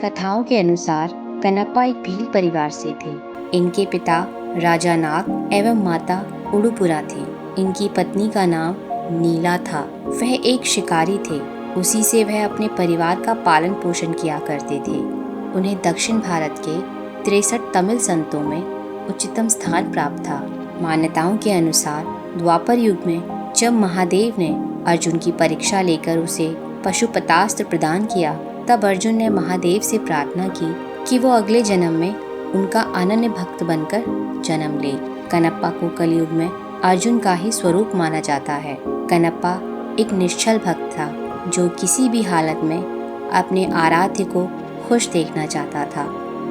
कथाओं के अनुसार कनप्पा एक भील परिवार से थे। इनके पिता राजा नाग एवं माता उडुपुरा थे। इनकी पत्नी का नाम नीला था। वह एक शिकारी थे। उसी से वह अपने परिवार का पालन पोषण किया करते थे। उन्हें दक्षिण भारत के 63 तमिल संतों में उच्चतम स्थान प्राप्त था। मान्यताओं के अनुसार द्वापर युग में जब महादेव ने अर्जुन की परीक्षा लेकर उसे पशुपतास्त्र प्रदान किया, तब अर्जुन ने महादेव से प्रार्थना की कि वो अगले जन्म में उनका अनन्य भक्त बनकर जन्म ले। कनप्पा को कलयुग में अर्जुन का ही स्वरूप माना जाता है। कनप्पा एक निश्चल भक्त था जो किसी भी हालत में अपने आराध्य को खुश देखना चाहता था।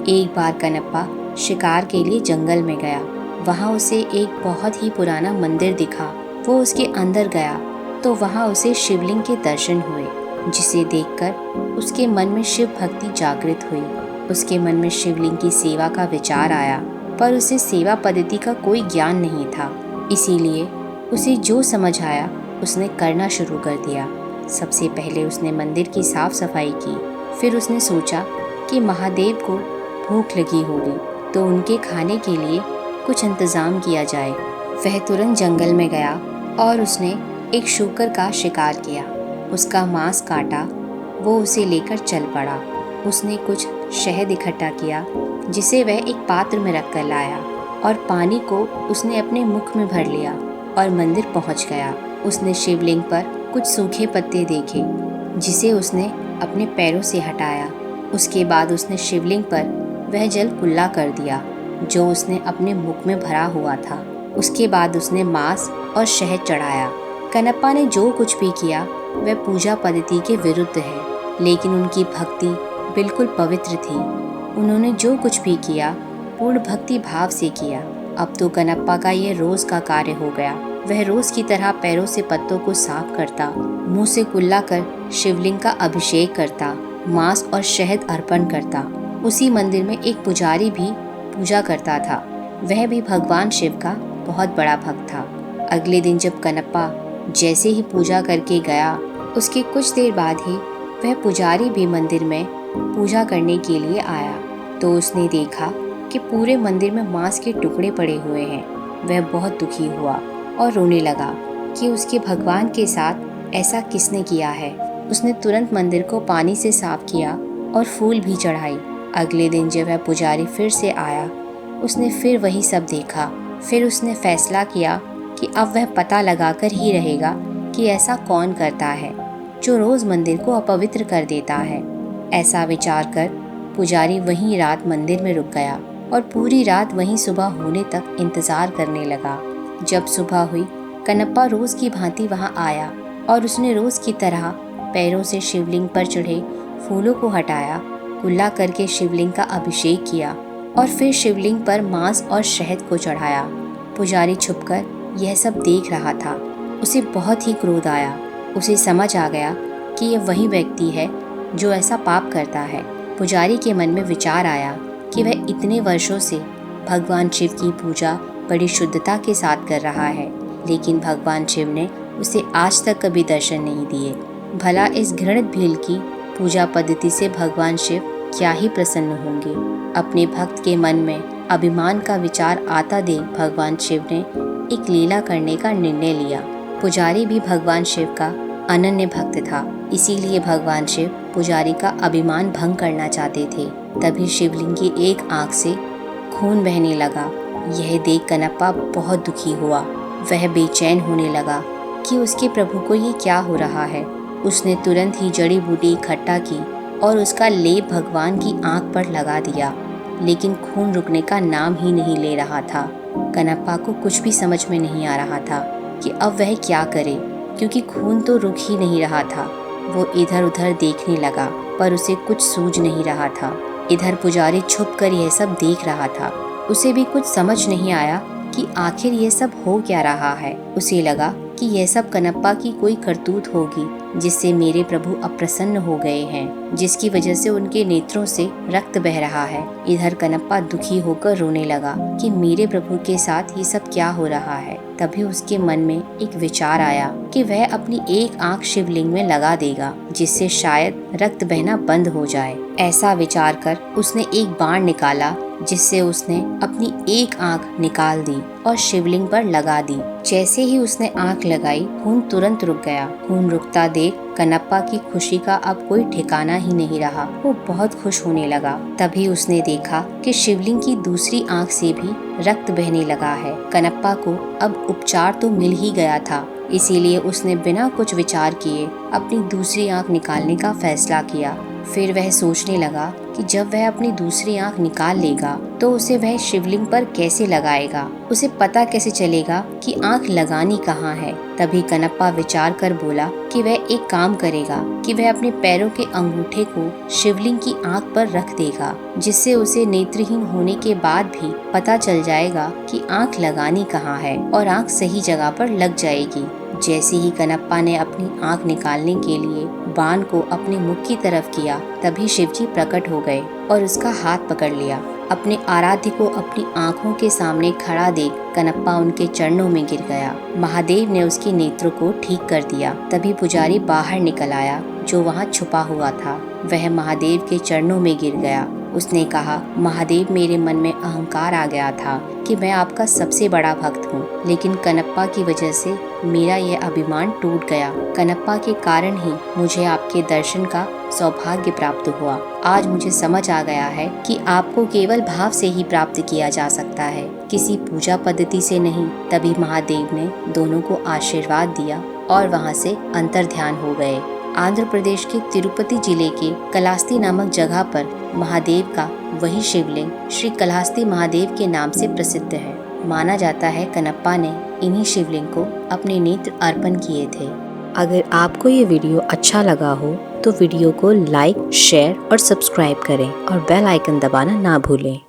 एक बार कनप्पा शिकार के लिए जंगल में गया। वहाँ उसे एक बहुत ही पुराना मंदिर दिखा। वो उसके अंदर गया तो वहाँ उसे शिवलिंग के दर्शन हुए, जिसे देखकर उसके मन में शिव भक्ति जागृत हुई। उसके मन में शिवलिंग की सेवा का विचार आया, पर उसे सेवा पद्धति का कोई ज्ञान नहीं था। इसीलिए उसे जो समझ आया उसने करना शुरू कर दिया। सबसे पहले उसने मंदिर की साफ सफाई की। फिर उसने सोचा कि महादेव को भूख लगी होगी तो उनके खाने के लिए कुछ इंतजाम किया जाए। वह तुरंत जंगल में गया और उसने एक शूकर का शिकार किया। उसका मांस काटा। वो उसे लेकर चल पड़ा। उसने कुछ शहद इकट्ठा किया जिसे वह एक पात्र में रख कर लाया और पानी को उसने अपने मुख में भर लिया और मंदिर पहुंच गया। उसने शिवलिंग पर कुछ सूखे पत्ते देखे जिसे उसने अपने पैरों से हटाया। उसके बाद उसने शिवलिंग पर वह जल कुल्ला कर दिया जो उसने अपने मुख में भरा हुआ था। उसके बाद उसने मांस और शहद चढ़ाया। कनप्पा ने जो कुछ भी किया वह पूजा पद्धति के विरुद्ध है, लेकिन उनकी भक्ति बिल्कुल पवित्र थी। उन्होंने जो कुछ भी किया पूर्ण भक्ति भाव से किया। अब तो कनप्पा का यह रोज का कार्य हो गया। वह रोज की तरह पैरों से पत्तों को साफ करता, मुंह से कुल्ला कर शिवलिंग का अभिषेक करता, मांस और शहद अर्पण करता। उसी मंदिर में एक पुजारी भी पूजा करता था। वह भी भगवान शिव का बहुत बड़ा भक्त था। अगले दिन जब कनप्पा जैसे ही पूजा करके गया, उसके कुछ देर बाद ही वह पुजारी भी मंदिर में पूजा करने के लिए आया तो उसने देखा कि पूरे मंदिर में मांस के टुकड़े पड़े हुए हैं। वह बहुत दुखी हुआ और रोने लगा कि उसके भगवान के साथ ऐसा किसने किया है। उसने तुरंत मंदिर को पानी से साफ किया और फूल भी चढ़ाई। अगले दिन जब वह पुजारी फिर से आया, उसने फिर वही सब देखा। फिर उसने फैसला किया कि अब वह पता लगाकर ही रहेगा कि ऐसा कौन करता है जो रोज मंदिर को अपवित्र कर देता है। ऐसा विचार कर पुजारी वहीं रात मंदिर में रुक गया और पूरी रात वहीं सुबह होने तक इंतजार करने लगा। जब सुबह हुई, कनप्पा रोज की भांति वहां आया और उसने रोज की तरह पैरों से शिवलिंग पर चढ़े फूलों को हटाया, कुल्ला करके शिवलिंग का अभिषेक किया और फिर शिवलिंग पर मांस और शहद को चढ़ाया। पुजारी छुपकर यह सब देख रहा था। उसे बहुत ही क्रोध आया। उसे समझ आ गया कि यह वही व्यक्ति है जो ऐसा पाप करता है। पुजारी के मन में विचार आया कि वह इतने वर्षों से भगवान शिव की पूजा बड़ी शुद्धता के साथ कर रहा है, लेकिन भगवान शिव ने उसे आज तक कभी दर्शन नहीं दिए। भला इस घृणित भील की पूजा पद्धति से भगवान शिव क्या ही प्रसन्न होंगे। अपने भक्त के मन में अभिमान का विचार आता देख भगवान शिव ने एक लीला करने का निर्णय लिया। पुजारी भी भगवान शिव का अनन्य भक्त था, इसीलिए भगवान शिव पुजारी का अभिमान भंग करना चाहते थे। तभी शिवलिंग की एक आंख से खून बहने लगा। यह देख कनप्पा बहुत दुखी हुआ। वह बेचैन होने लगा कि उसके प्रभु को ये क्या हो रहा है। उसने तुरंत ही जड़ी बूटी इकट्ठा की और उसका लेप भगवान की आंख पर लगा दिया, लेकिन खून रुकने का नाम ही नहीं ले रहा था। कनप्पा को कुछ भी समझ में नहीं आ रहा था कि अब वह क्या करे, क्योंकि खून तो रुक ही नहीं रहा था। वो इधर उधर देखने लगा पर उसे कुछ सूझ नहीं रहा था। इधर पुजारी छुपकर यह सब देख रहा था। उसे भी कुछ समझ नहीं आया कि आखिर यह सब हो क्या रहा है। उसे लगा कि यह सब कनप्पा की कोई करतूत होगी जिससे मेरे प्रभु अप्रसन्न हो गए हैं, जिसकी वजह से उनके नेत्रों से रक्त बह रहा है। इधर कनप्पा दुखी होकर रोने लगा कि मेरे प्रभु के साथ ये सब क्या हो रहा है। तभी उसके मन में एक विचार आया कि वह अपनी एक आंख शिवलिंग में लगा देगा, जिससे शायद रक्त बहना बंद हो जाए। ऐसा विचार कर उसने एक बाण निकाला, जिससे उसने अपनी एक आंख निकाल दी और शिवलिंग पर लगा दी। जैसे ही उसने आंख लगाई, खून तुरंत रुक गया। खून रुकता देख कनप्पा की खुशी का अब कोई ठिकाना ही नहीं रहा। वो बहुत खुश होने लगा। तभी उसने देखा कि शिवलिंग की दूसरी आंख से भी रक्त बहने लगा है। कनप्पा को अब उपचार तो मिल ही गया था, इसीलिए उसने बिना कुछ विचार किए अपनी दूसरी आंख निकालने का फैसला किया। फिर वह सोचने लगा कि जब वह अपनी दूसरी आंख निकाल लेगा तो उसे वह शिवलिंग पर कैसे लगाएगा, उसे पता कैसे चलेगा कि आंख लगानी कहाँ है। तभी कनप्पा विचार कर बोला कि वह एक काम करेगा कि वह अपने पैरों के अंगूठे को शिवलिंग की आंख पर रख देगा, जिससे उसे नेत्रहीन होने के बाद भी पता चल जाएगा कि आंख लगानी कहाँ है और आंख सही जगह पर लग जाएगी। जैसे ही कनप्पा ने अपनी आंख निकालने के लिए बाण को अपने मुख की तरफ किया, तभी शिवजी प्रकट हो गए और उसका हाथ पकड़ लिया। अपने आराध्य को अपनी आंखों के सामने खड़ा देख कनप्पा उनके चरणों में गिर गया। महादेव ने उसके नेत्रों को ठीक कर दिया। तभी पुजारी बाहर निकल आया, जो वहाँ छुपा हुआ था। वह महादेव के चरणों में गिर गया। उसने कहा, महादेव, मेरे मन में अहंकार आ गया था कि मैं आपका सबसे बड़ा भक्त हूँ, लेकिन कनप्पा की वजह से मेरा यह अभिमान टूट गया। कनप्पा के कारण ही मुझे आपके दर्शन का सौभाग्य प्राप्त हुआ। आज मुझे समझ आ गया है कि आपको केवल भाव से ही प्राप्त किया जा सकता है, किसी पूजा पद्धति से नहीं। तभी महादेव ने दोनों को आशीर्वाद दिया और वहाँ से अंतर्ध्यान हो गए। आंध्र प्रदेश के तिरुपति जिले के कलास्ती नामक जगह पर महादेव का वही शिवलिंग श्री कलास्ती महादेव के नाम से प्रसिद्ध है। माना जाता है कनप्पा ने इन्हीं शिवलिंग को अपने नेत्र अर्पण किए थे। अगर आपको ये वीडियो अच्छा लगा हो तो वीडियो को लाइक, शेयर और सब्सक्राइब करें और बेल आइकन दबाना ना भूलें।